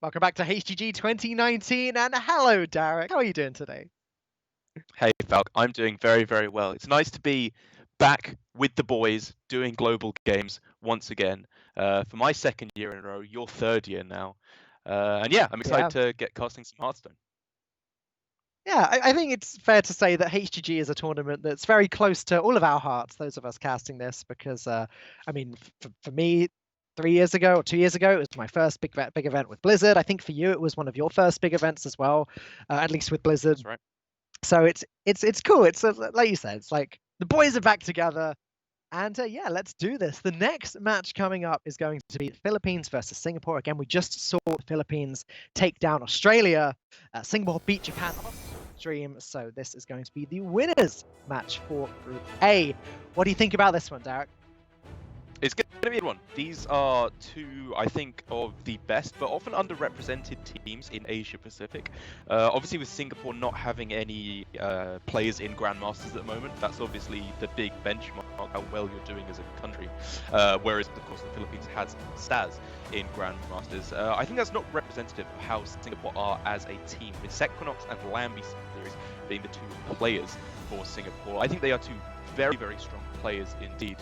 Welcome back to HGG 2019, and hello, Derek. How are you doing today? Hey, Falk, I'm doing very, very well. It's nice to be back with the boys doing global games once again for my second year in a row, your third year now. And yeah, I'm excited Yeah. to get casting some Hearthstone. Yeah, I think it's fair to say that HGG is a tournament that's very close to all of our hearts, those of us casting this, because, I mean, for me, 3 years ago or 2 years ago, it was my first big event with Blizzard. I think for you, it was one of your first big events as well, at least with Blizzard. That's right. So it's cool. It's like you said, it's like the boys are back together. And yeah, let's do this. The next match coming up is going to be the Philippines versus Singapore. Again, we just saw the Philippines take down Australia. Singapore beat Japan on stream, so this is going to be the winners match for Group A. What do you think about this one, Derek? It's going to be a good one. These are two, I think, of the best, but often underrepresented teams in Asia Pacific. Obviously, with Singapore not having any players in Grandmasters at the moment, that's obviously the big benchmark, how well you're doing as a country. Whereas, of course, the Philippines has stars in Grandmasters. I think that's not representative of how Singapore are as a team, with Sequinox and Lambi series being the two players for Singapore. I think they are two very, very strong players indeed.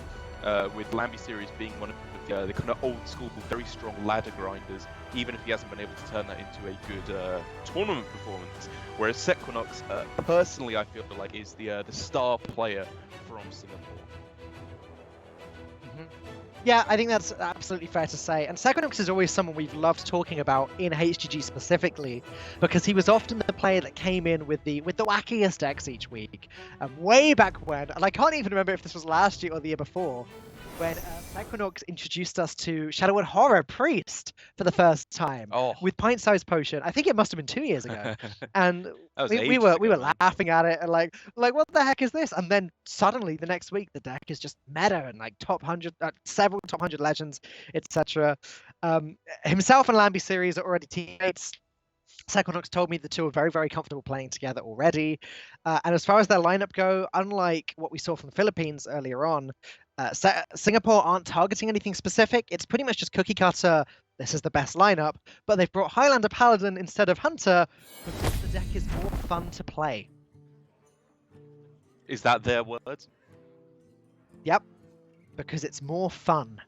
With Lambi series being one of the kind of old school, very strong ladder grinders, even if he hasn't been able to turn that into a good tournament performance. Whereas Sequinox, personally, I feel like is the star player from Singapore. Yeah, I think that's absolutely fair to say. And Sequinox is always someone we've loved talking about in HGG specifically, because he was often the player that came in with the wackiest decks each week. Way back when, and I can't even remember if this was last year or the year before, when Sequinox introduced us to Shadowwood Horror Priest for the first time with Pint Size Potion. I think it must have been 2 years ago, and we were laughing at it and like what the heck is this? And then suddenly the next week the deck is just meta and like top 100, several top 100 legends, etc. Himself and Lambi series are already teammates. Sequinox told me the two are very, very comfortable playing together already. And as far as their lineup go, unlike what we saw from the Philippines earlier on, Singapore aren't targeting anything specific. It's pretty much just cookie cutter. This is the best lineup, but they've brought Highlander Paladin instead of Hunter because the deck is more fun to play. Is that their words? Yep, because it's more fun.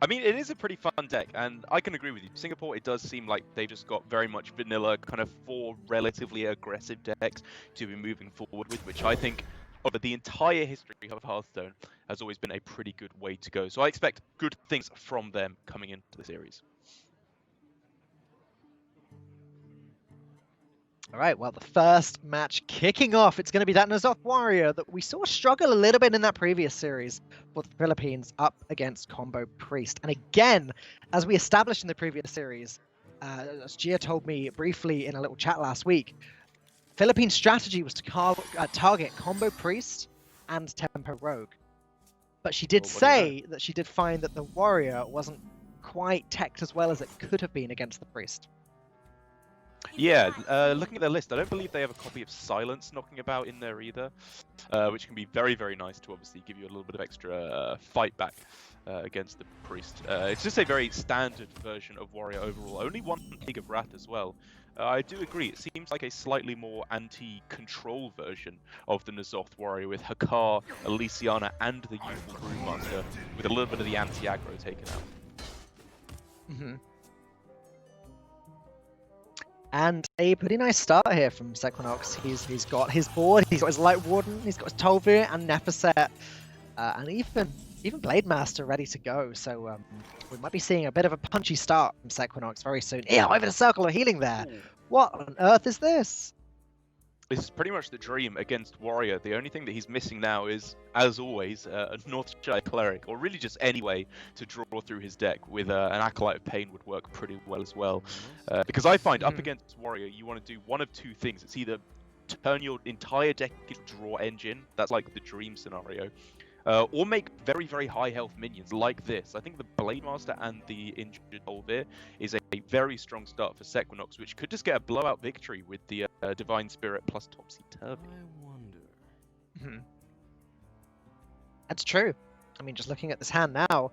I mean, it is a pretty fun deck, and I can agree with you. Singapore, it does seem like they just got very much vanilla, kind of 4 relatively aggressive decks to be moving forward with, which I think, over the entire history of Hearthstone, has always been a pretty good way to go. So I expect good things from them coming into the series. All right, well, the first match kicking off, it's going to be that N'Zoth Warrior that we saw struggle a little bit in that previous series for the Philippines up against Combo Priest. And again, as we established in the previous series, as Gia told me briefly in a little chat last week, Philippine strategy was to target Combo Priest and Tempo Rogue. But she did say that she did find that the Warrior wasn't quite teched as well as it could have been against the Priest. Yeah, looking at their list, I don't believe they have a copy of Silence knocking about in there either, which can be very, very nice to obviously give you a little bit of extra fight back against the Priest. It's just a very standard version of Warrior overall. Only one League of Wrath as well. I do agree, it seems like a slightly more anti-control version of the N'Zoth Warrior with Hakar, Elysiana, and the youthful Brewmaster, with a little bit of the anti-aggro taken out. And a pretty nice start here from Sequinox. He's got his board, he's got his Light Warden, he's got his Tolvu and Nephset, and even Blade Master ready to go. So we might be seeing a bit of a punchy start from Sequinox very soon. Yeah, over the Circle of Healing there. What on earth is this? This is pretty much the dream against Warrior. The only thing that he's missing now is, as always, a Northshire Cleric, or really just any way to draw through his deck with an Acolyte of Pain would work pretty well as well. Because I find up against Warrior, you want to do one of two things. It's either turn your entire deck into Draw Engine, that's like the dream scenario, or make very, very high health minions like this. I think the Blade Master and the Injured Olvir is a very strong start for Sequinox, which could just get a blowout victory with the Divine Spirit plus Topsy Turvy. I wonder. That's true. I mean, just looking at this hand now,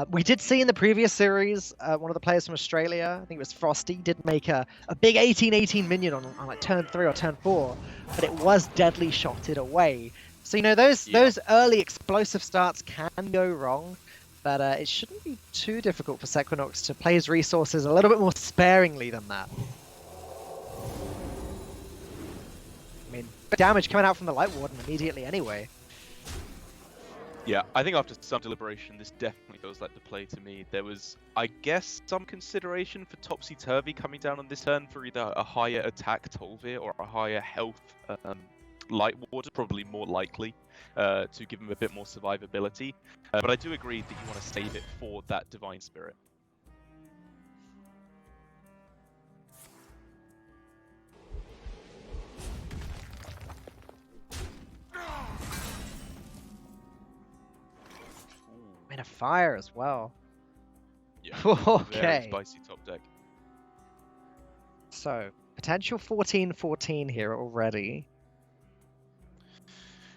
We did see in the previous series, one of the players from Australia, I think it was Frosty, did make a big 18-18 minion on like turn 3 or turn 4, but it was deadly shotted away. So, you know, those early explosive starts can go wrong, but it shouldn't be too difficult for Sequinox to play his resources a little bit more sparingly than that. I mean, damage coming out from the Light Warden immediately anyway. Yeah, I think after some deliberation, this definitely feels like the play to me. There was, I guess, some consideration for Topsy-Turvy coming down on this turn for either a higher attack Tolvir or a higher health Light Warden, probably more likely to give him a bit more survivability. But I do agree that you want to save it for that Divine Spirit. And a fire as well. Yeah, Okay. very spicy top deck. So, potential 14-14 here already.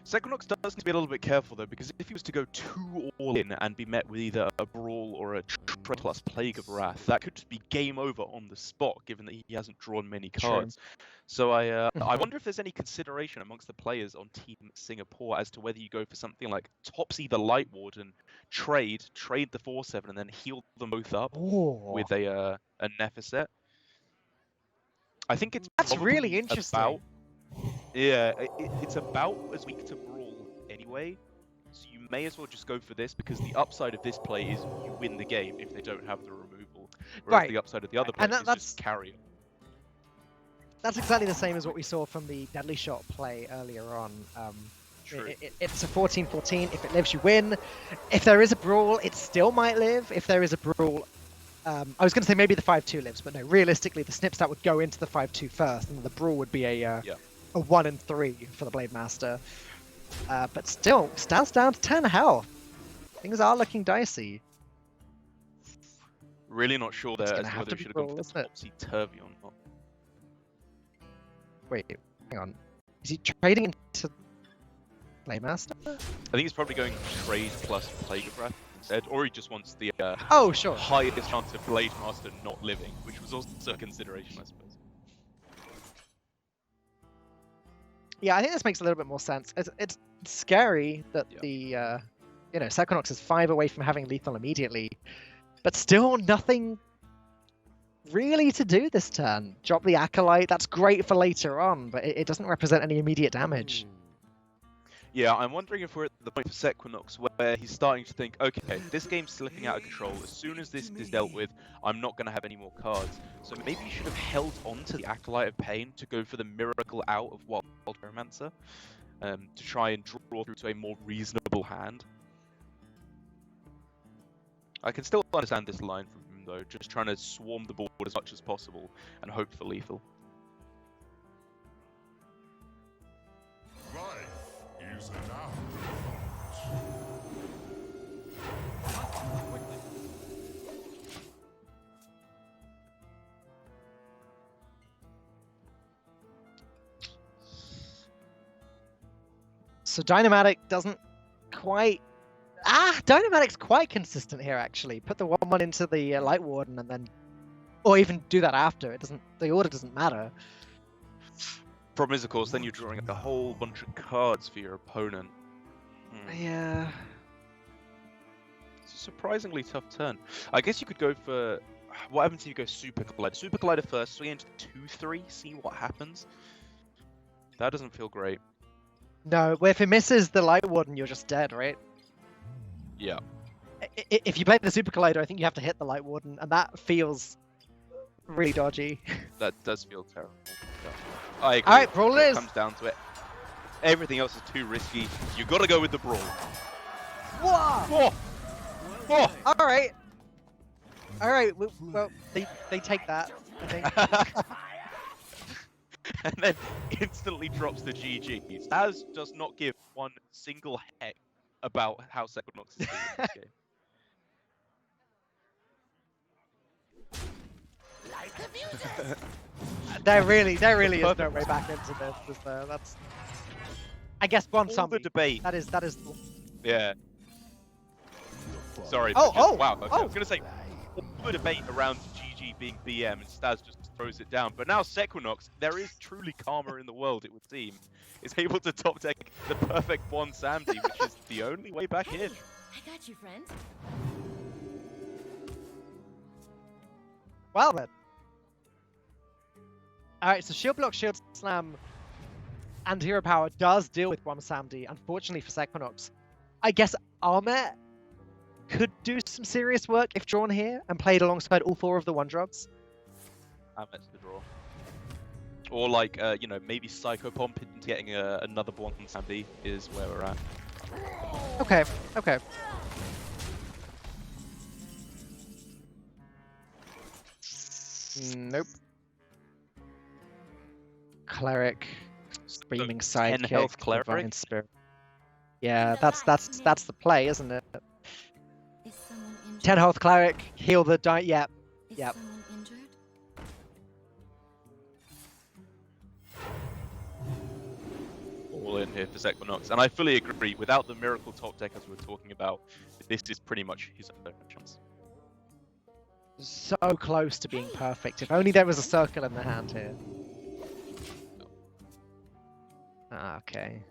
Sequinox does need to be a little bit careful though, because if he was to go too all in and be met with either a Brawl or a Tread plus Plague of Wrath, that could just be game over on the spot, given that he hasn't drawn many cards. True. So I wonder if there's any consideration amongst the players on Team Singapore as to whether you go for something like Topsy the Light Warden, trade the 4/7, and then heal them both up with a Nephicet. I think that's really interesting. It's about as weak to Brawl anyway, so you may as well just go for this, because the upside of this play is you win the game if they don't have the removal, whereas the upside of the other play is just carry it. That's exactly the same as what we saw from the Deadly Shot play earlier on. It's a 14-14. If it lives, you win. If there is a Brawl, it still might live. If there is a Brawl, I was going to say maybe the 5-2 lives, but no, realistically, the Snip Stat would go into the 5-2 first, and the Brawl would be a 1 and 3 for the Blade Master. But still, Stat's down to 10 health. Things are looking dicey. Really not sure there as to whether we should have gone for the Topsy-Turvy or not. Wait, hang on. Is he trading into Blade Master? I think he's probably going trade plus Plague of Wrath instead, or he just wants the highest chance of Blade Master not living, which was also a consideration, I suppose. Yeah, I think this makes a little bit more sense. It's scary that the Sequinox is 5 away from having lethal immediately, but still nothing really to do this turn. Drop the Acolyte, that's great for later on, but it doesn't represent any immediate damage. Yeah, I'm wondering if we're at the point for Sequinox where he's starting to think, okay, this game's slipping out of control. As soon as this is dealt with, I'm not going to have any more cards. So maybe you should have held on to the Acolyte of Pain to go for the Miracle out of Wild Pyromancer, to try and draw through to a more reasonable hand. I can still understand this line from him though, just trying to swarm the board as much as possible and hope for lethal. So Dynamatic doesn't quite... Dynamatic's quite consistent here, actually. Put the 1-1 into the Light Warden and then... Or even do that after. The order doesn't matter. Problem is, of course, then you're drawing a whole bunch of cards for your opponent. Yeah. It's a surprisingly tough turn. I guess you could go for... What happens if you go Super Collider? Super Collider first, swing into 2-3, see what happens. That doesn't feel great. No, well, if it misses the Light Warden, you're just dead, right? Yeah. If you play the Super Collider, I think you have to hit the Light Warden, and that feels really dodgy. That does feel terrible. Yeah. I agree. Alright, Brawl it is. Comes down to it. Everything else is too risky. You gotta go with the Brawl. Whoa! Whoa! Alright. Alright, well, they take that, I think. And then instantly drops the GG. Staz does not give one single heck about how Sequinox is doing in this game. There really is no way back into this. Is there? That's, I guess, one All summary. the debate. That is. Yeah. Sorry. Oh, just, oh, wow. Okay. oh. I was going to say, all the debate around GG being BM and Staz just throws it down. But now Sequinox, there is truly karma in the world, it would seem, is able to top deck the perfect one Samdi, which is the only way back in. I got you, friend. Well then. Alright, so Shield Block, Shield Slam, and Hero Power does deal with one Samdi, unfortunately for Sequinox. I guess Armet could do some serious work if drawn here and played alongside all 4 of the 1-drops. That's the draw. Or like, you know, maybe Psychopomp into getting another one Samdi is where we're at. Okay, okay. Nope. Cleric, Screaming Sidekick, 10 health Cleric? Divine Spirit. Yeah, that's the play, isn't it? Is someone injured? 10 health Cleric, heal the yep. Is Yep. someone injured? All in here for Sequinox, and I fully agree. Without the miracle top deck as we were talking about, this is pretty much his own chance. So close to being perfect. If only there was a circle in the hand here. Ah, okay.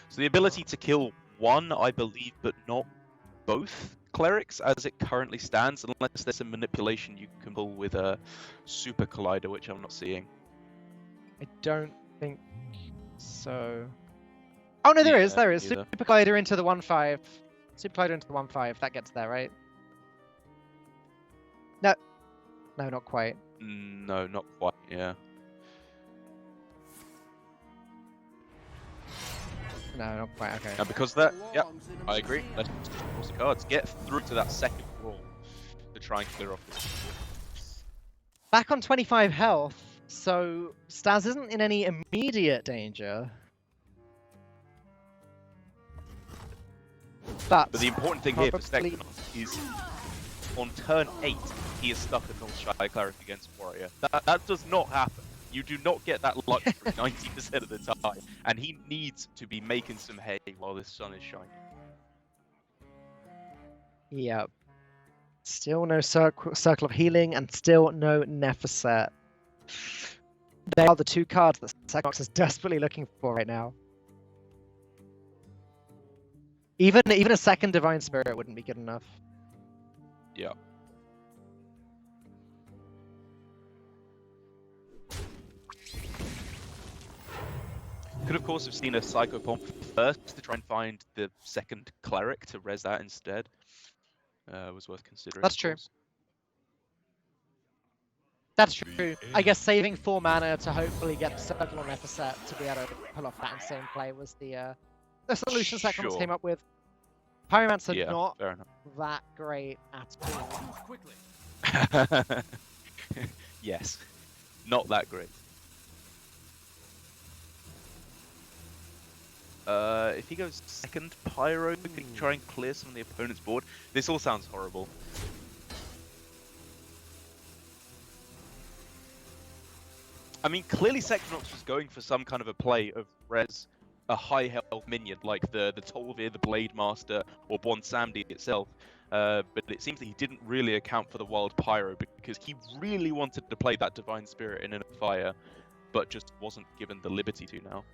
So the ability to kill one, I believe, but not both clerics as it currently stands, unless there's a manipulation you can pull with a Super Collider, which I'm not seeing. I don't think so. Oh no, there is. Either. Super Collider into the 1/5. Super Collider into the 1/5. That gets there, right? No. No, not quite. No, not quite, yeah. No, not quite. Okay. And because of that, yeah, I agree. Let's cross the cards. Get through to that second roll to try and clear off this. Back on 25 health, so Staz isn't in any immediate danger. But the important thing here for probably- Sequinox is on turn 8, he is stuck at non-shy cleric against warrior. That does not happen. You do not get that luxury 90% of the time, and he needs to be making some hay while the sun is shining. Yep. Still no circle of healing, and still no Nephset. They are the 2 cards that Sequinox is desperately looking for right now. Even a second Divine Spirit wouldn't be good enough. Yeah. Could of course have seen a Psychopomp first to try and find the second cleric to res that instead. Was worth considering. That's true. That's true. I guess saving 4 mana to hopefully get the circle on Nephset to be able to pull off that insane play was the solution Sequinox came up with. Pyromancer Yeah, not fair enough. that great at all. Yes, not that great. If he goes second Pyro, we can try and clear some of the opponent's board. This all sounds horrible. I mean, clearly Sequinox was going for some kind of a play of res a high health minion like the Tolvir, the Blade Master, or Bonsandi itself. But it seems that he didn't really account for the Wild Pyro because he really wanted to play that Divine Spirit in a fire, but just wasn't given the liberty to now.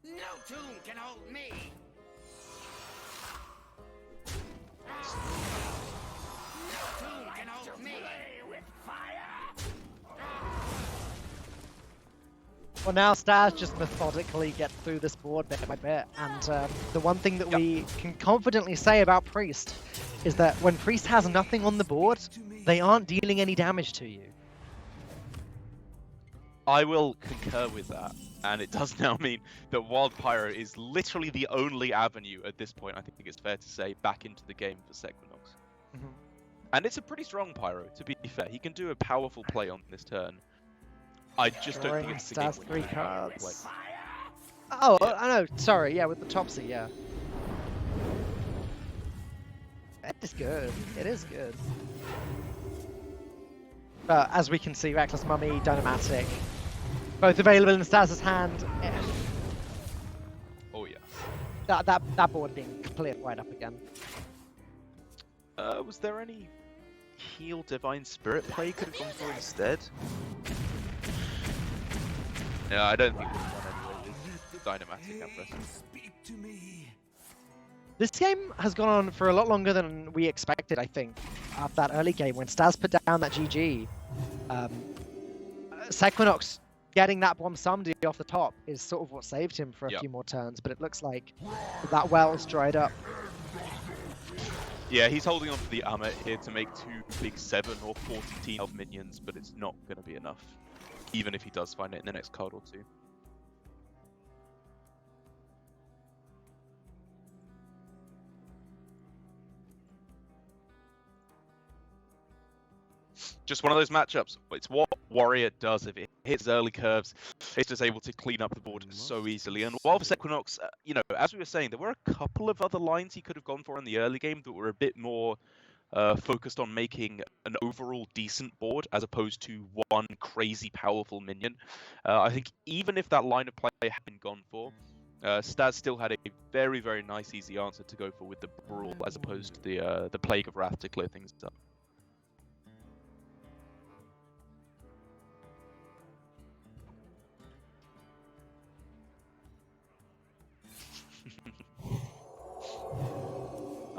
No tomb can hold me. No tomb can hold me. With fire. Well, now Staz just methodically gets through this board bit by bit, and the one thing that we can confidently say about Priest is that when Priest has nothing on the board, they aren't dealing any damage to you. I will concur with that, and it does now mean that Wild Pyro is literally the only avenue at this point, I think it's fair to say, back into the game for Sequinox. Mhm. And it's a pretty strong Pyro, to be fair. He can do a powerful play on this turn. I just don't think it's the game Staz 3 winning cards. play. Oh, I know. Sorry, yeah, with the Topsy, yeah. It's good. It is good. But as we can see, Reckless Mummy, Dynamatic, both available in Staz's hand. Oh yeah. That board being cleared right up again. Was there any heal Divine Spirit play could have gone for instead? Yeah, I don't think we've won anyway with Dynamatic Empress. This game has gone on for a lot longer than we expected, I think, after that early game when Staz put down that GG. Sequinox getting that Bomb Summoner off the top is sort of what saved him for a few more turns, but it looks like that well's dried up. Yeah, he's holding on to the Amit here to make 2 big 7 or 14 health minions, but it's not going to be enough, even if he does find it in the next card or 2. Just one of those matchups. It's what Warrior does. If it hits early curves, it's just able to clean up the board so easily. And while for Equinox, you know, as we were saying, there were a couple of other lines he could have gone for in the early game that were a bit more focused on making an overall decent board as opposed to one crazy powerful minion. I think even if that line of play had been gone for, Staz still had a very, very nice, easy answer to go for with the Brawl as opposed to the Plague of Wrath to clear things up.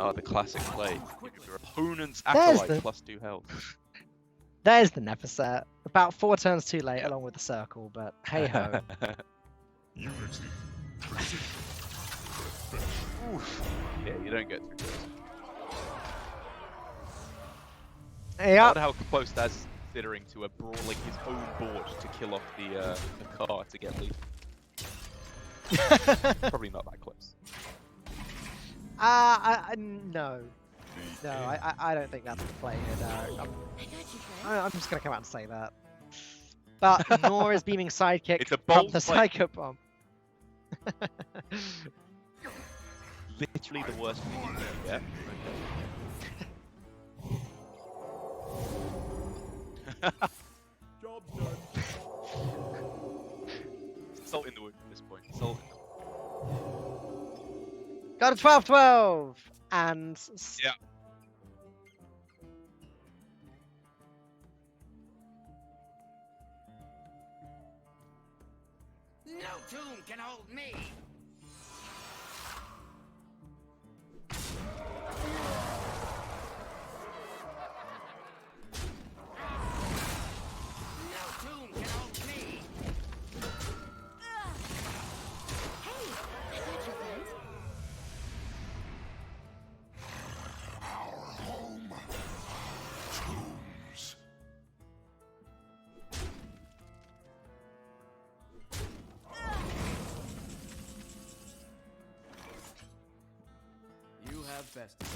Oh, the classic play. Give your opponent's Acolyte plus 2 health. There's the Neverset. About 4 turns too late along with the circle, but hey ho. Yeah, you don't get through this. Yeah. I wonder how close that's considering to a brawling his own board to kill off the car to get lead. Probably not that close. No. No, I don't think that's the play here, no. I'm just gonna come out and say that. But nor is beaming sidekick It's a from bold the play. Psycho Bomb. Literally the worst thing you can get. Job done. Salt in the wound at this point. Salt in the wound. Got a 12-12! And... Yeah. No tomb can hold me. No tomb can hold me. Hey, I got you, friend. Our home. Tombs. You have bested.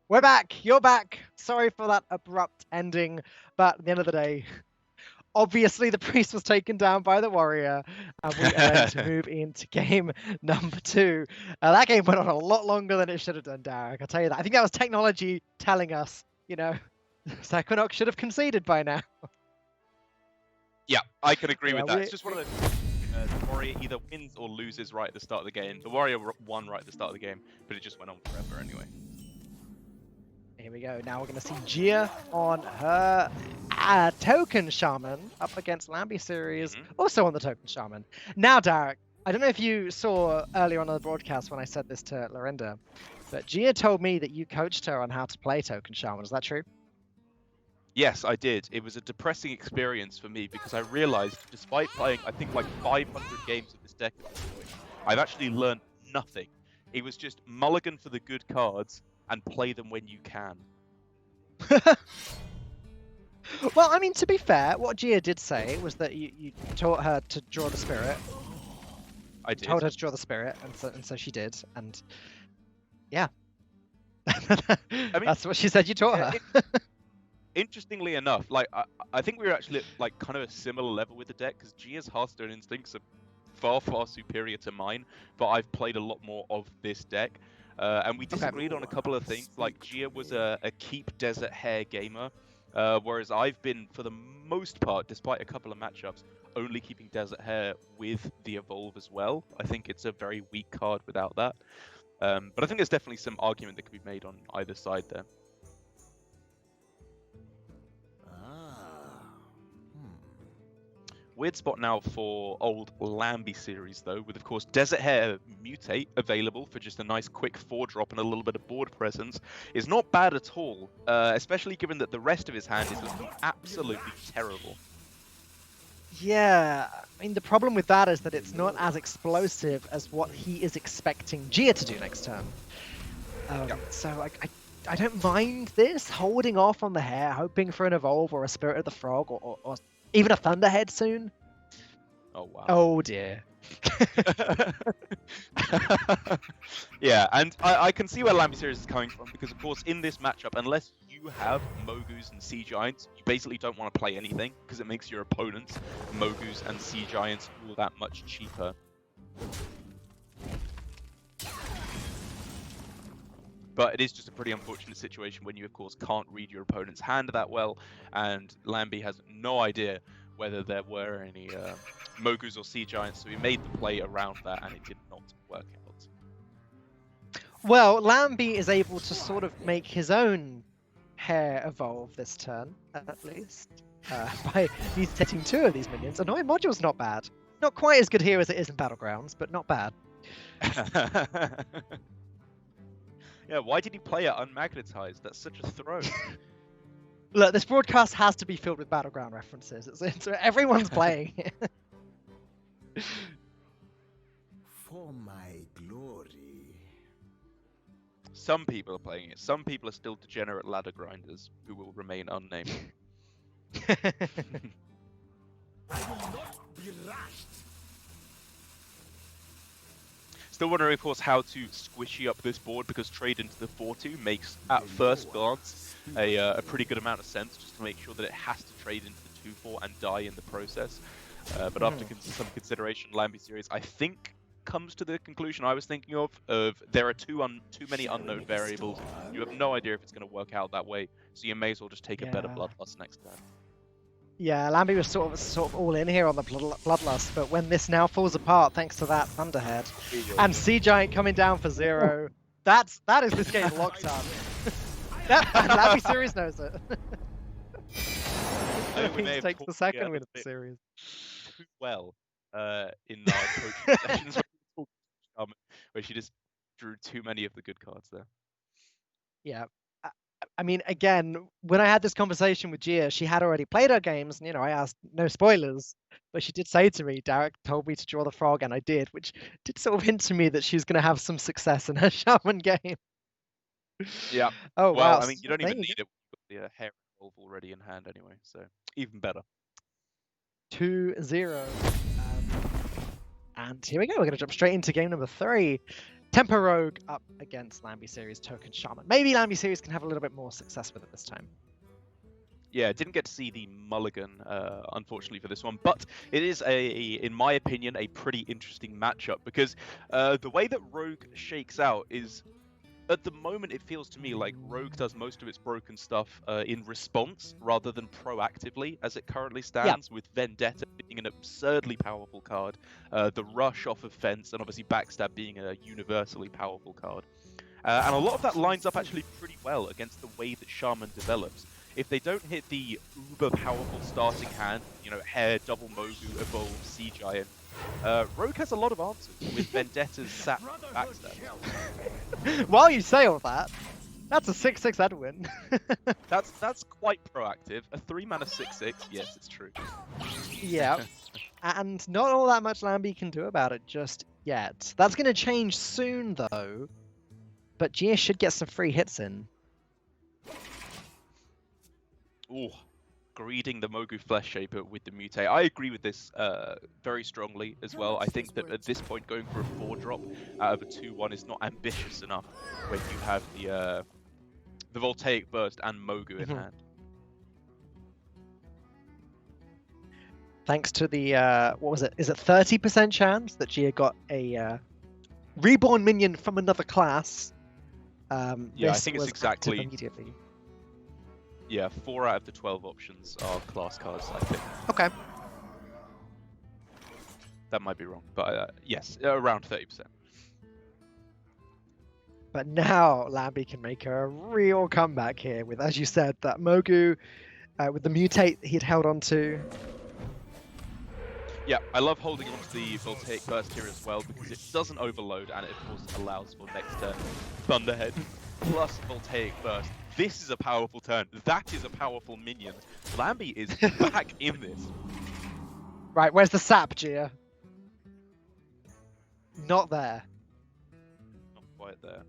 We're back. You're back. Sorry for that abrupt ending, but at the end of the day, obviously the priest was taken down by the warrior, and we are ready to move into game number 2. That game went on a lot longer than it should have done, Derek. I'll tell you that. I think that was technology telling us, Equinox should have conceded by now. Yeah, I can agree Yeah, with that. It's just one of those. The warrior either wins or loses right at the start of the game. The warrior won right at the start of the game, but it just went on forever anyway. Here we go. Now we're going to see Gia on her token shaman up against Lambi series, also on the token shaman. Now, Derek, I don't know if you saw earlier on the broadcast when I said this to Lorinda, but Gia told me that you coached her on how to play token shaman. Is that true? Yes, I did. It was a depressing experience for me because I realized, despite playing, I think, like 500 games of this deck at this point, I've actually learned nothing. It was just mulligan for the good cards and play them when you can. Well, I mean, to be fair, what Gia did say was that you taught her to draw the spirit. I did. Told her to draw the spirit, and so she did, and yeah. That's what she said you taught her. Interestingly enough, like I think we were actually at, like, kind of a similar level with the deck because Gia's Hearthstone instincts are far superior to mine, but I've played a lot more of this deck, and we disagreed on a couple of things. Like Gia was a keep Desert Hare gamer, whereas I've been, for the most part, despite a couple of matchups, only keeping Desert Hare with the Evolve as well. I think it's a very weak card without that, but I think there's definitely some argument that could be made on either side there. Weird spot now for old Lambi series, though, with, of course, Desert Hare Mutate available for just a nice quick 4-drop and a little bit of board presence is not bad at all, especially given that the rest of his hand is looking absolutely terrible. Yeah, I mean, the problem with that is that it's not as explosive as what he is expecting Gia to do next turn. So I don't mind this, holding off on the Hare, hoping for an Evolve or a Spirit of the Frog or even a Thunderhead soon. Oh, wow. Oh, dear. Yeah, and I can see where Lambi series is coming from, because, of course, in this matchup, unless you have Mogus and Sea Giants, you basically don't want to play anything, because it makes your opponents, Mogus and Sea Giants, all that much cheaper. But it is just a pretty unfortunate situation when you, of course, can't read your opponent's hand that well, and Lambi has no idea whether there were any Mogus or Sea Giants, so he made the play around that, and it did not work out. Well, Lambi is able to sort of make his own Hare evolve this turn, at least, by mutating 2 of these minions. Annoying Module's not bad. Not quite as good here as it is in Battlegrounds, but not bad. Yeah, why did he play it unmagnetized? That's such a throw. Look, this broadcast has to be filled with Battleground references. Everyone's playing. For my glory. Some people are playing it. Some people are still degenerate ladder grinders who will remain unnamed. I will not be rushed. Still wondering, of course, how to squishy up this board, because trade into the 4-2 makes, at first glance, a pretty good amount of sense, just to make sure that it has to trade into the 2-4 and die in the process. But after some consideration, Lambi series, I think, comes to the conclusion I was thinking of there are too many unknown variables. You have no idea if it's going to work out that way, so you may as well just take a better Bloodlust next turn. Yeah, Lambi was sort of all in here on the Bloodlust, but when this now falls apart thanks to that Thunderhead and Sea Giant coming down for 0, that is this game locked up. Lambi series knows it. Philippines takes the second win of the series. Too well in our coaching sessions where she just drew too many of the good cards there. Yeah. I mean, again, when I had this conversation with Gia, she had already played her games, and, I asked no spoilers, but she did say to me, Derek told me to draw the frog, and I did, which did sort of hint to me that she's going to have some success in her Shaman game. Yeah. Oh, well, wow. I mean, you don't even need it. You've got the Hare Evolve already in hand anyway, so even better. 2-0. And here we go. We're going to jump straight into game number 3. Tempo Rogue up against Lambie Series Token Shaman. Maybe Lambie Series can have a little bit more success with it this time. Yeah, didn't get to see the mulligan, unfortunately, for this one, but it is in my opinion, a pretty interesting matchup because the way that Rogue shakes out is, at the moment, it feels to me like Rogue does most of its broken stuff in response rather than proactively, as it currently stands, with Vendetta being an absurdly powerful card, the Rush off of Fence, and obviously Backstab being a universally powerful card. And a lot of that lines up actually pretty well against the way that Shaman develops. If they don't hit the uber powerful starting hand, you know, Hair, Double Mogu, Evolve, Sea Giant, Rogue has a lot of answers with Vendetta's Sap Backstab. While you say all that, that's a 6/6 Edwin. That's quite proactive. A 3-mana 6/6, yes, it's true. Yeah. And not all that much Lambie can do about it just yet. That's going to change soon, though. But Gia should get some free hits in. Ooh, greeting the Mogu Flesh Shaper with the Mutate. I agree with this very strongly as well. I think that at this point, going for a 4-drop out of a 2/1 is not ambitious enough when you have the Voltaic Burst and Mogu in hand. Thanks to the, what was it? Is it 30% chance that Gia got a reborn minion from another class? Yeah, I think it's exactly. Immediately. Yeah, 4 out of the 12 options are class cards, I think. Okay. That might be wrong, but yes, around 30%. But now Lambie can make a real comeback here with, as you said, that Mogu with the Mutate he'd held on to. Yeah, I love holding on to the Voltaic Burst here as well because it doesn't overload and it of course allows for next turn Thunderhead plus Voltaic Burst. This is a powerful turn. That is a powerful minion. Lambie is back in this. Right, where's the sap, Gia? Not there. Not quite there.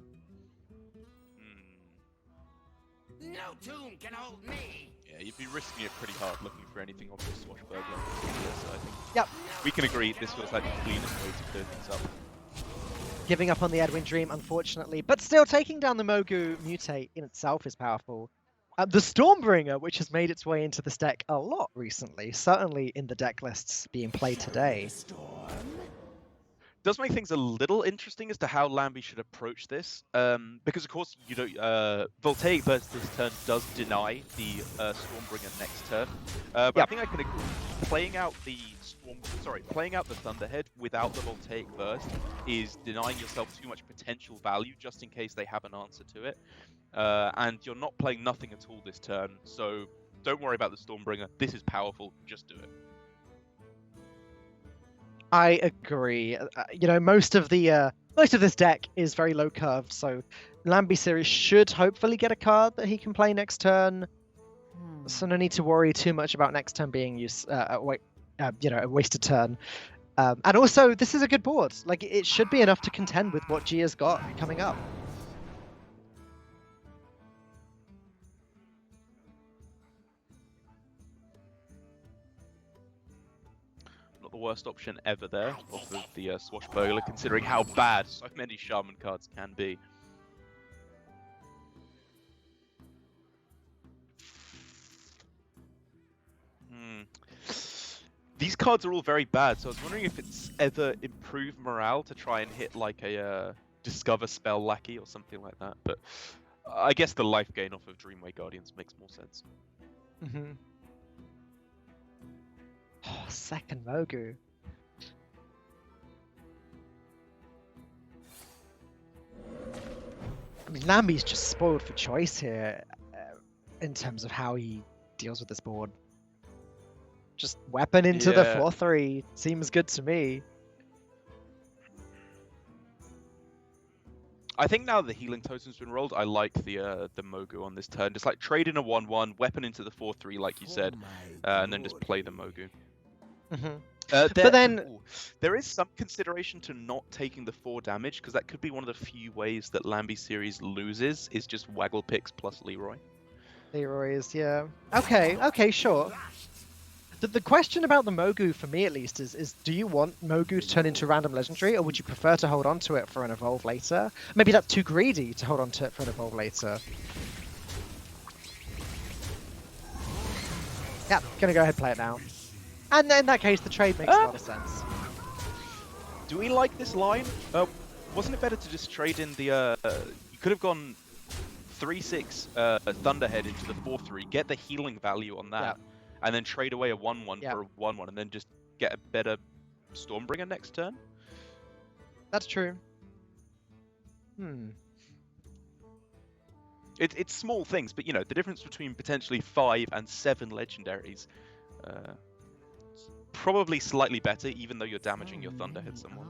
No tomb can hold me. Yeah, you'd be risking it pretty hard looking for anything off the Swashbuckler. So I think Yep. we can agree this feels like the cleanest way to clear things up. Giving up on the Edwin Dream, unfortunately, but still taking down the Mogu Mutate in itself is powerful. The Stormbringer, which has made its way into this deck a lot recently, certainly in the deck lists being played today. Does make things a little interesting as to how Lambie should approach this, because of course you know Voltaic Burst this turn does deny the Stormbringer next turn, but I think I can agree. Playing out the Thunderhead without the Voltaic Burst is denying yourself too much potential value just in case they have an answer to it, and you're not playing nothing at all this turn, so don't worry about the Stormbringer. This is powerful. Just do it. I agree. You know, most of this deck is very low curved, so Lambie Series should hopefully get a card that he can play next turn. So no need to worry too much about next turn being a wasted turn. And also, this is a good board. Like, it should be enough to contend with what Gia's got coming up. Not the worst option ever there off of the Swashbuckler, considering how bad so many Shaman cards can be. These cards are all very bad, so I was wondering if it's ever improved morale to try and hit like a Discover Spell Lackey or something like that, but I guess the life gain off of Dreamway Guardians makes more sense. Mm-hmm. Oh, second Mogu. I mean, Lambie's just spoiled for choice here in terms of how he deals with this board. Just weapon into the 4/3 seems good to me. I think now the healing totem's been rolled, I like the Mogu on this turn. Just like trade in a 1/1, weapon into the 4/3 like you said, and then just play the Mogu. Mm-hmm. But then there is some consideration to not taking the 4 damage, because that could be one of the few ways that Lambie Series loses, is just Waggle Picks plus Leroy. Leroy is, yeah. Okay, sure. The question about the Mogu, for me at least, is do you want Mogu to turn into random legendary, or would you prefer to hold on to it for an evolve later? Maybe that's too greedy to hold on to it for an evolve later. Yeah, gonna go ahead and play it now. And in that case, the trade makes a lot of sense. Do we like this line? Wasn't it better to just trade in the... you could have gone 3/6 Thunderhead into the 4/3, get the healing value on that, and then trade away a 1/1 for a 1/1, and then just get a better Stormbringer next turn? That's true. It's small things, but you know, the difference between potentially 5 and 7 legendaries, probably slightly better, even though you're damaging your Thunderhead somewhat.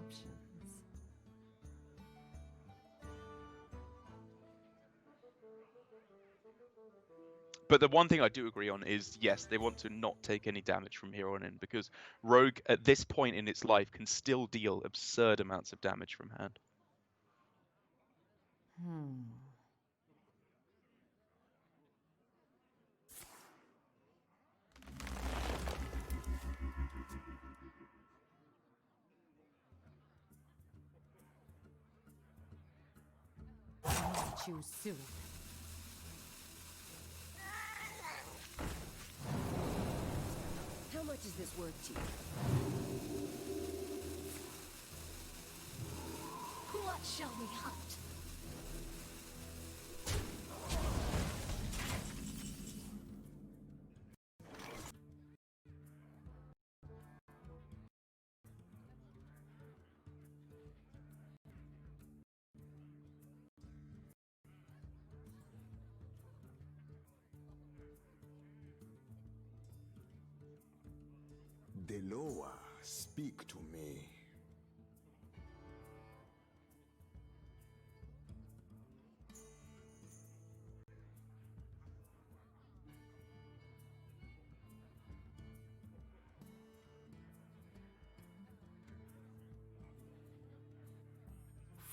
But the one thing I do agree on is, yes, they want to not take any damage from here on in, because Rogue, at this point in its life, can still deal absurd amounts of damage from hand. Choose soon. How much is this worth to you? What shall we hunt? Deloa, speak to me.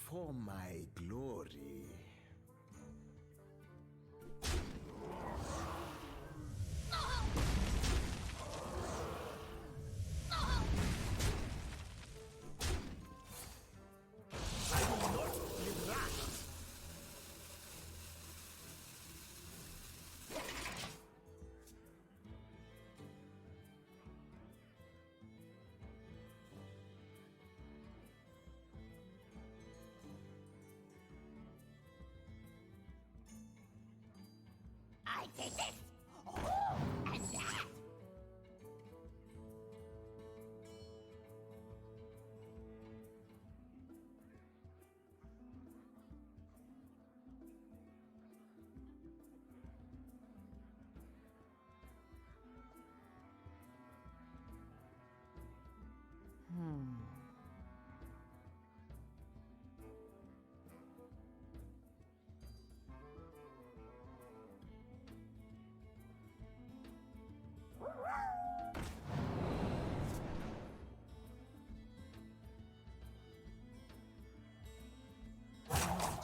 For my glory. I did this! Oh, and that!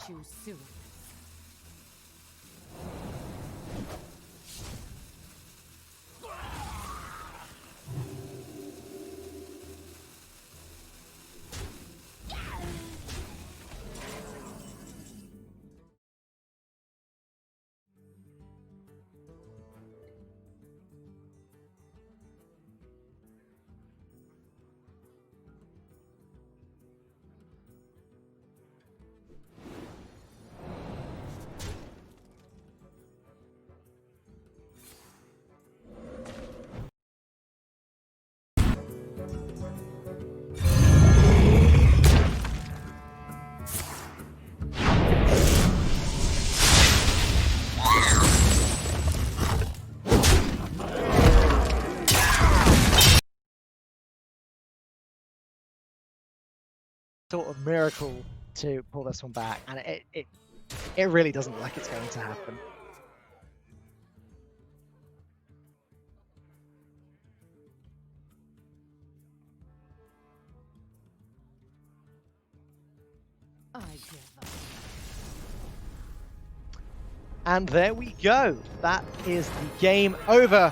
Choose soon. Sort of miracle to pull this one back, and it really doesn't look like it's going to happen. I give up. And there we go. That is the game over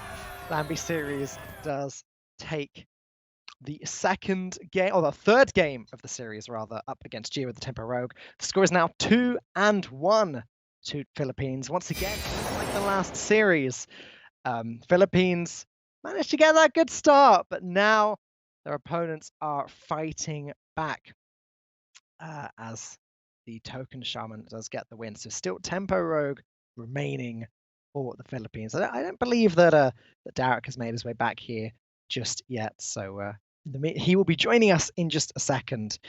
Lambi series does take the second game, or the third game of the series rather, up against Gia with the Tempo Rogue. The score is now 2-1 to Philippines. Once again, like the last series, Philippines managed to get that good start, but now their opponents are fighting back as the token Shaman does get the win. So still Tempo Rogue remaining for the Philippines. I don't believe that that Derek has made his way back here just yet. So he will be joining us in just a second.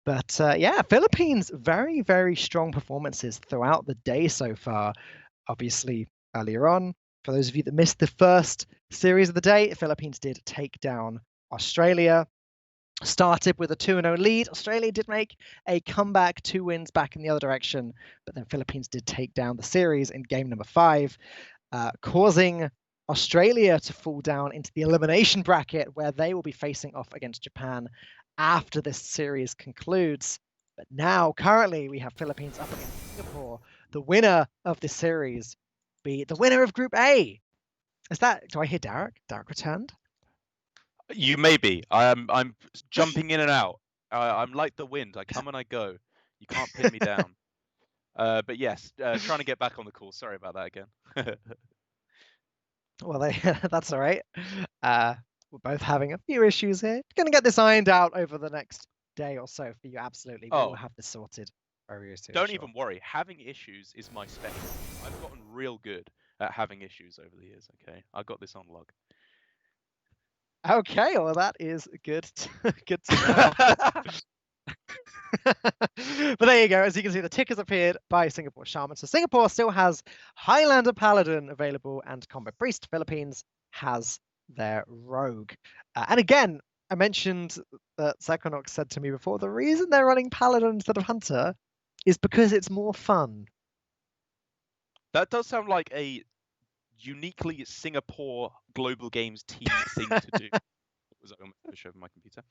But yeah, Philippines, very, very strong performances throughout the day so far. Obviously, earlier on, for those of you that missed the first series of the day, the Philippines did take down Australia. Started with a 2-0 lead. Australia did make a comeback, 2 wins back in the other direction, but then Philippines did take down the series in game number 5, causing Australia to fall down into the elimination bracket where they will be facing off against Japan after this series concludes. But now, currently, we have Philippines up against Singapore. The winner of this series be the winner of Group A. Do I hear Derek? Derek returned? You may be. I'm jumping in and out. I'm like the wind. I come and I go. You can't pin me down. But yes, trying to get back on the call. Sorry about that again. Well, that's all right. We're both having a few issues here. Going to get this ironed out over the next day or so for you. Absolutely. We will have this sorted very soon. Don't even worry. Having issues is my specialty. I've gotten real good at having issues over the years. Okay, I got this on log. Okay, well that is good. Good to know. But there you go. As you can see, the tickers appeared by Singapore Shaman. So Singapore still has Highlander Paladin available, and Combat Priest. Philippines has their Rogue. And again, I mentioned that Sequinox said to me before, the reason they're running Paladin instead of Hunter is because it's more fun. That does sound like a uniquely Singapore Global Games team thing to do. Was I almost pushed over my computer?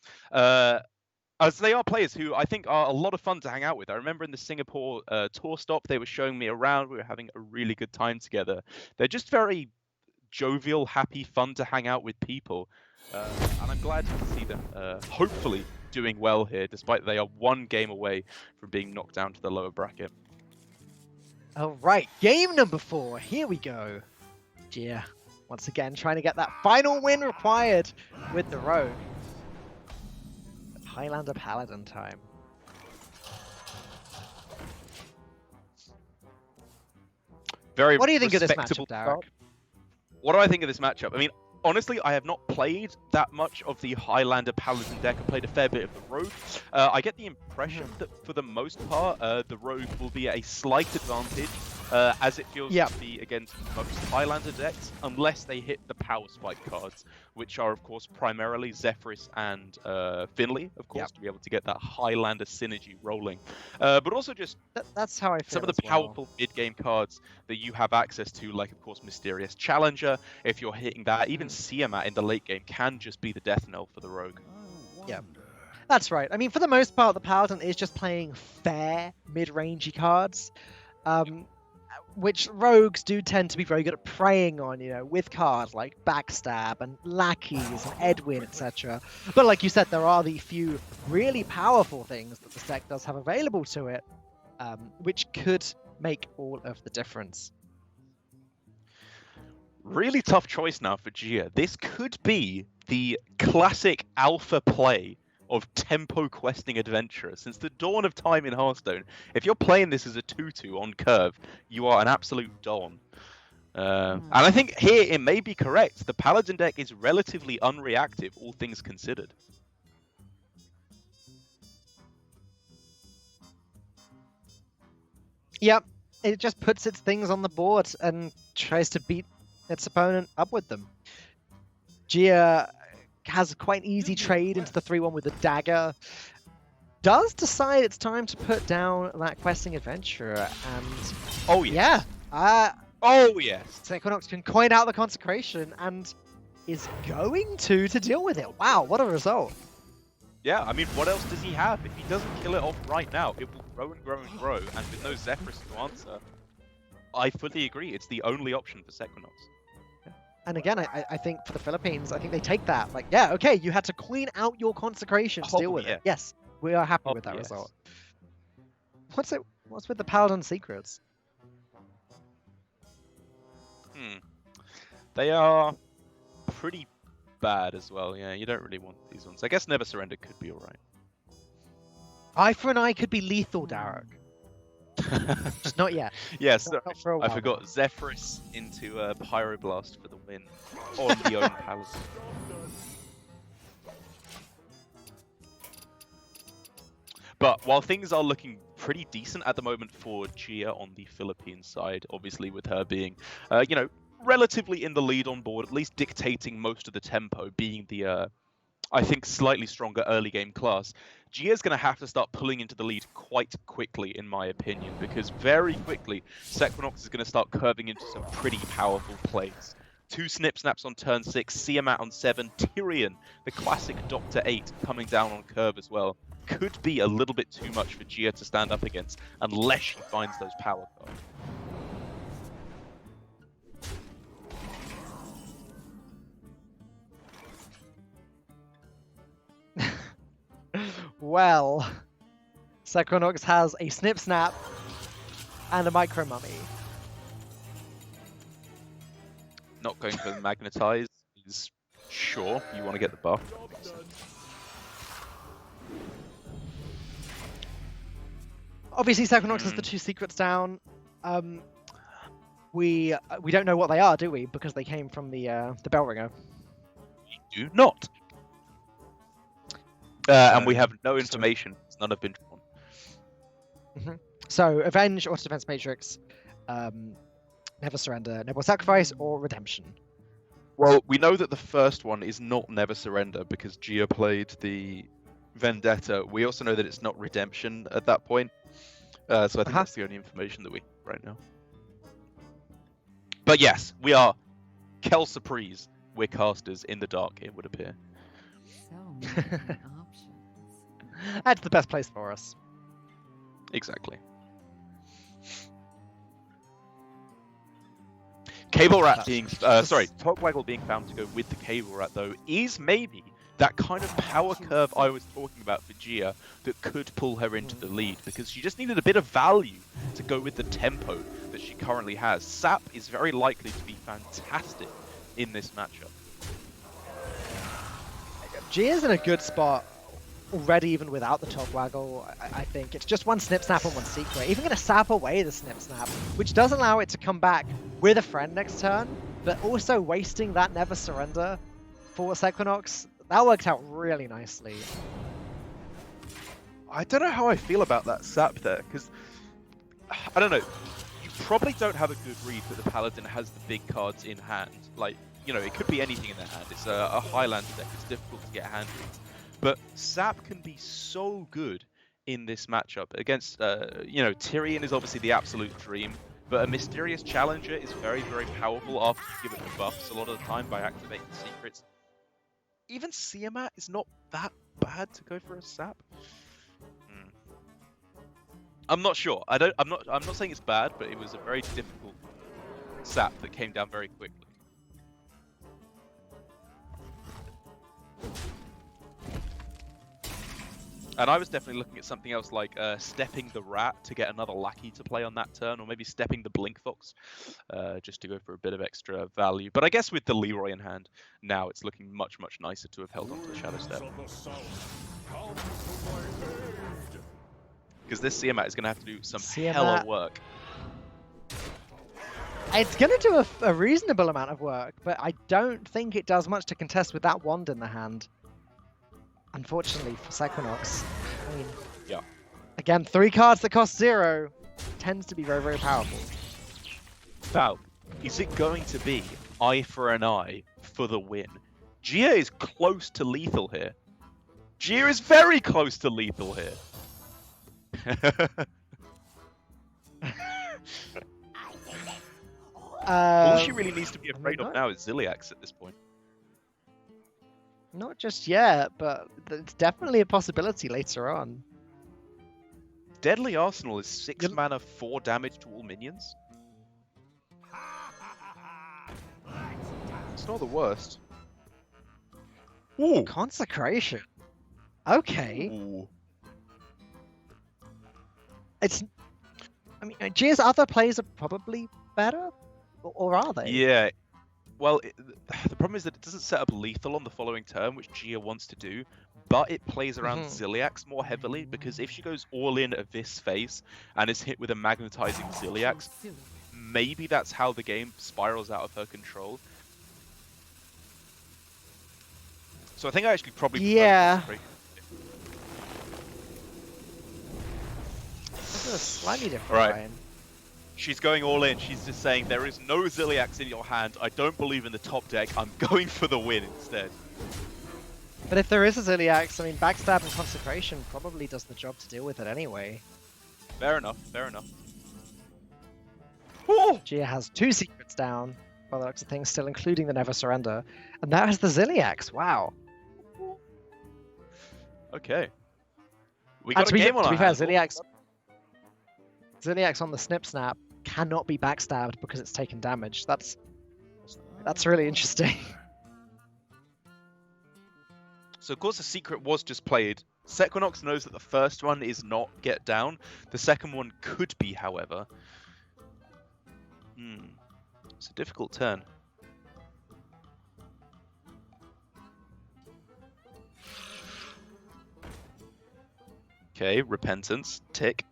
As they are players who I think are a lot of fun to hang out with. I remember in the Singapore tour stop, they were showing me around. We were having a really good time together. They're just very jovial, happy, fun to hang out with people. And I'm glad to see them hopefully doing well here, despite they are one game away from being knocked down to the lower bracket. All right, game number 4. Here we go. Gia, once again, trying to get that final win required with the Rogue. Highlander Paladin time. What do you think of this matchup, Derek? What do I think of this matchup? I mean, honestly, I have not played that much of the Highlander Paladin deck. I played a fair bit of the Rogue. I get the impression that for the most part, the Rogue will be at a slight advantage, as it feels to be against most Highlander decks, unless they hit the Power Spike cards, which are, of course, primarily Zephyrus and Finley, of course, to be able to get that Highlander synergy rolling. But also just that's how I feel. Some of the powerful mid-game cards that you have access to, like, of course, Mysterious Challenger, if you're hitting that, even Siamat in the late game can just be the death knell for the Rogue. Yeah. That's right. I mean, for the most part, the Paladin is just playing fair mid-rangey cards. Which rogues do tend to be very good at preying on, with cards like Backstab and Lackeys and Edwin, etc. But like you said, there are the few really powerful things that the deck does have available to it, which could make all of the difference. Really tough choice now for Gia. This could be the classic alpha play of tempo questing adventurer since the dawn of time in Hearthstone. If you're playing this as a 2/2 on curve, you are an absolute don. And I think here it may be correct. The Paladin deck is relatively unreactive, all things considered. Yep, it just puts its things on the board and tries to beat its opponent up with them. Gia has quite an easy trade into the 3-1 with the dagger. Does decide it's time to put down that questing adventurer, and oh yes, oh yes, Equinox can coin out the consecration and is going to deal with it. Wow, what a result! Yeah, I mean, what else does he have? If he doesn't kill it off right now, it will grow and grow and grow, and with no Zephyrus to answer, I fully agree. It's the only option for Equinox. And again, I think for the Philippines, I think they take that. Like, yeah, okay, you had to clean out your consecration to Oh, deal with yeah. it. Yes, we are happy Oh, with that yes. result. What's with the Paladin secrets? They are pretty bad as well. Yeah, you don't really want these ones. I guess Never Surrender could be alright. Eye for an eye could be lethal, Darek. Just not yet. Yes, Not for a I while forgot now. Zephyrus into Pyroblast for the win on the own Paladin. But while things are looking pretty decent at the moment for Gia on the Philippines side, obviously with her being, relatively in the lead on board, at least dictating most of the tempo, being the, I think, slightly stronger early game class, Gia's going to have to start pulling into the lead quite quickly, in my opinion, because very quickly, Sequinox is going to start curving into some pretty powerful plays. 2 Snip Snaps on turn 6, Siamat on 7, Tyrion, the classic Doctor 8, coming down on curve as well. Could be a little bit too much for Gia to stand up against, unless she finds those power cards. Well, Sequinox has a Snip Snap and a Micro Mummy. Not going for the Magnetize is sure, you want to get the buff. Obviously, Sequinox has the 2 secrets down. We don't know what they are, do we? Because they came from the Bellringer. We do not. And we have no information. None have been drawn. So, Avenge, Auto Defense Matrix, Never Surrender, Never Sacrifice, or Redemption. Well, we know that the first one is not Never Surrender because Gia played the Vendetta. We also know that it's not Redemption at that point. So I think that's the only information that we have right now. But yes, we are Kel Surprise. We're casters in the dark, it would appear. So many options. That's the best place for us. Exactly. Cable Rat being, Togwaggle being found to go with the Cable Rat though is maybe that kind of power curve I was talking about for Gia that could pull her into the lead because she just needed a bit of value to go with the tempo that she currently has. Sap is very likely to be fantastic in this matchup. Gia's in a good spot already, even without the Togwaggle. I think it's just 1 Snip Snap and 1 Secret. Even going to sap away the Snip Snap, which does allow it to come back with a friend next turn, but also wasting that Never Surrender for Sequinox. That worked out really nicely. I don't know how I feel about that sap there, because I don't know. You probably don't have a good read that the Paladin has the big cards in hand. Like, it could be anything in their hand. It's a Highlander deck. It's difficult to get a hand in. But sap can be so good in this matchup against, Tyrion is obviously the absolute dream. But a Mysterious Challenger is very, very powerful after you give it the buffs a lot of the time by activating secrets. Even Siamat is not that bad to go for a sap. I'm not sure. I'm not saying it's bad, but it was a very difficult sap that came down very quickly. And I was definitely looking at something else like stepping the Rat to get another Lackey to play on that turn, or maybe stepping the Blink Fox just to go for a bit of extra value. But I guess with the Leroy in hand, now it's looking much, much nicer to have held onto the Shadow Step. Because this Siamat is going to have to do some hella work. It's going to do a reasonable amount of work, but I don't think it does much to contest with that wand in the hand. Unfortunately for Sequinox. I mean, yeah. Again, 3 cards that cost 0 tends to be very, very powerful. Val, is it going to be eye for an eye for the win? Gia is close to lethal here. Gia is very close to lethal here. All she really needs to be afraid of now is Ziliax at this point. Not just yet, but it's definitely a possibility later on. Deadly Arsenal is 6 mana, 4 damage to all minions. It's not the worst. Ooh. Consecration. Okay. Ooh. It's. I mean, Gia's other plays are probably better, or are they? Yeah. Well, the problem is that it doesn't set up lethal on the following turn, which Gia wants to do, but it plays around Ziliax more heavily, because if she goes all in Abyss face and is hit with a magnetizing Ziliax, maybe that's how the game spirals out of her control. So I think I actually probably prefer Consecration. This is a slightly different Right. line. She's going all in. She's just saying, there is no Ziliax in your hand. I don't believe in the top deck. I'm going for the win instead. But if there is a Ziliax, I mean, Backstab and Consecration probably does the job to deal with it anyway. Fair enough. Fair enough. Gia has 2 secrets down, by the looks of things, still including the Never Surrender. And that has the Ziliax. Wow. Okay. We got to a game on be our fair, hands. Ziliax on the Snip Snap cannot be backstabbed because it's taken damage. That's really interesting. So of course the secret was just played. Sequinox knows that the first one is not get down. The second one could be, however. It's a difficult turn. Okay, Repentance, tick.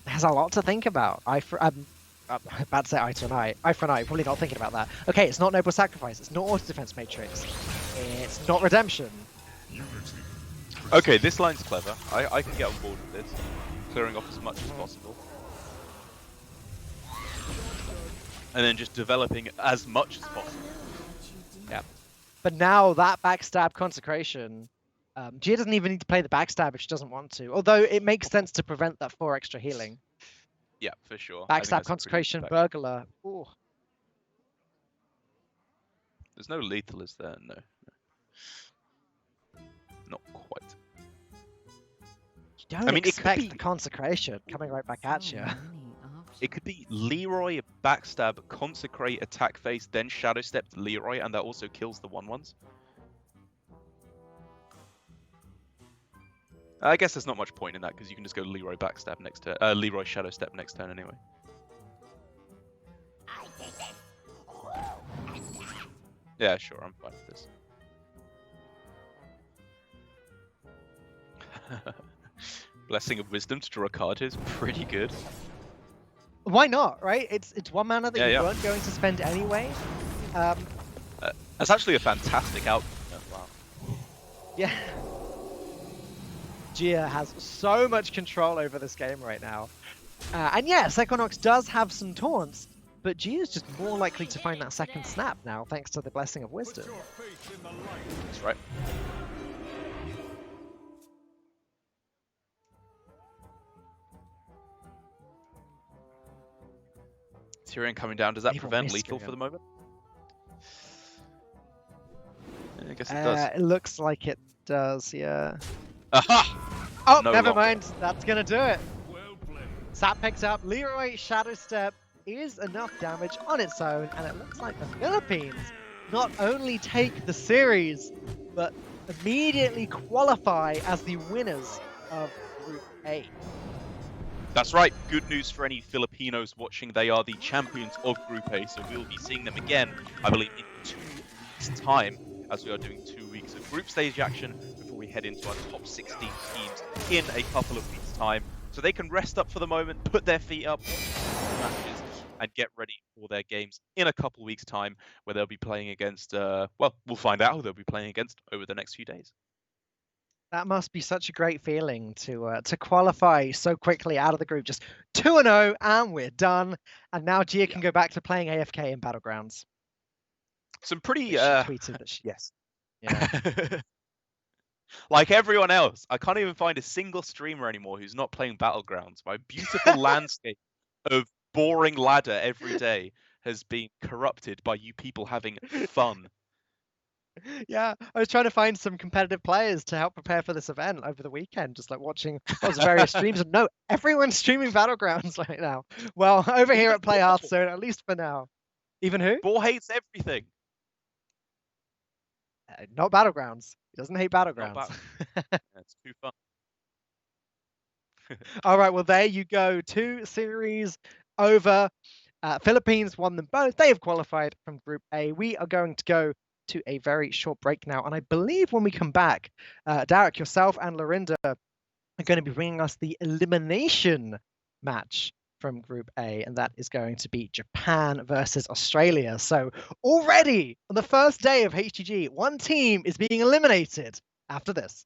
There's a lot to think about. I'm about to say eye to an eye. Eye for an eye, probably not thinking about that. Okay, it's not Noble Sacrifice, it's not Auto Defense Matrix, it's not Redemption. Okay, this line's clever. I can get on board with this. Clearing off as much as possible. And then just developing as much as possible. Yeah. But now that Backstab Consecration, Gia doesn't even need to play the Backstab if she doesn't want to. Although it makes sense to prevent that 4 extra healing. Yeah, for sure. I think Backstab that's a Consecration, pretty good back. Burglar. Ooh. There's no lethal, is there? No. Not quite. You don't I mean, it could expect be- the Consecration coming right back at you. It could be Leroy, Backstab, Consecrate, Attack Face, then Shadow Step Leroy, and that also kills the 1/1s. I guess there's not much point in that, because you can just go Leroy Backstab next turn, Leroy Shadow Step next turn anyway. Yeah, sure, I'm fine with this. Blessing of Wisdom to draw a card is pretty good. Why not, right? It's 1 mana that you Yeah. weren't going to spend anyway. That's actually a fantastic outcome. Wow. Yeah. Gia has so much control over this game right now. And yes, Equinox does have some taunts, but Gia's just more likely to find that second snap now, thanks to the Blessing of Wisdom. That's right. Tyrion coming down, does that Evil prevent Mystery lethal for the moment? Yeah, I guess it does. It looks like it does, yeah. Aha! Oh, No never longer. mind. That's going to do it. Sap picks up. Leroy Shadow Step is enough damage on its own, and it looks like the Philippines not only take the series, but immediately qualify as the winners of Group A. That's right. Good news for any Filipinos watching. They are the champions of Group A, so we'll be seeing them again, I believe, in 2 weeks' time, as we are doing 2 weeks of group stage action before we head into our top 16 teams in a couple of weeks' time. So they can rest up for the moment, put their feet up, watch the matches, and get ready for their games in a couple of weeks' time, where they'll be playing against, well, we'll find out who they'll be playing against over the next few days. That must be such a great feeling to qualify so quickly out of the group. Just 2-0, and we're done. And now Gia can go back to playing AFK in Battlegrounds. Some pretty, She tweeted that she... yes. Yeah. Like everyone else, I can't even find a single streamer anymore who's not playing Battlegrounds. My beautiful landscape of boring ladder every day has been corrupted by you people having fun. Yeah, I was trying to find some competitive players to help prepare for this event over the weekend, just like watching lots of various streams. And no, everyone's streaming Battlegrounds right now. Well, over here Even at Play Boar. Hearthstone, at least for now. Even who? Boar hates everything. Not Battlegrounds. He doesn't hate Not Battlegrounds. It's too fun. All right, well, there you go. 2 series over. Philippines won them both. They have qualified from Group A. We are going to go to a very short break now. And I believe when we come back, Derek, yourself and Lorinda are going to be bringing us the elimination match from Group A. And that is going to be Japan versus Australia. So already on the first day of HGG, one team is being eliminated after this.